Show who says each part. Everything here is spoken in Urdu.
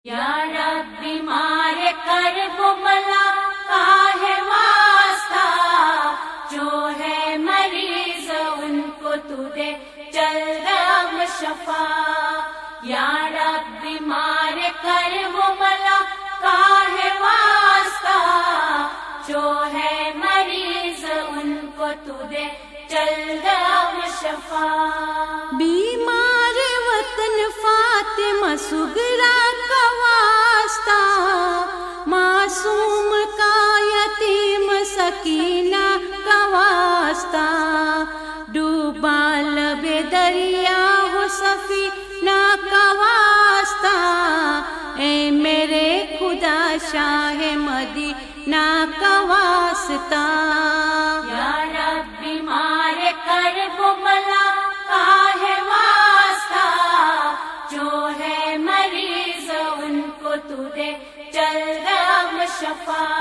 Speaker 1: یا رب بیمار کرب بلا کا ہے واسطہ، جو ہے مریض ان کو تو دے جلد اب شفا۔ یا رب بیمار کرب بلا کا ہے واسطہ، جو ہے مریض ان کو تو دے جلد اب شفا۔
Speaker 2: بیمار وطن فاطمہ سغرا کا واسطہ، معصوم کا یتیم سکینہ کا واسطہ، ڈوبا لب دریا ہو سفینہ کا واسطہ، اے میرے خدا شاہ مدینہ کا واسطہ۔
Speaker 1: یا رب بیمار کرب بلا کا ہے واسطہ، جو ہے مریض ان کو تو دے جلد اب شفا۔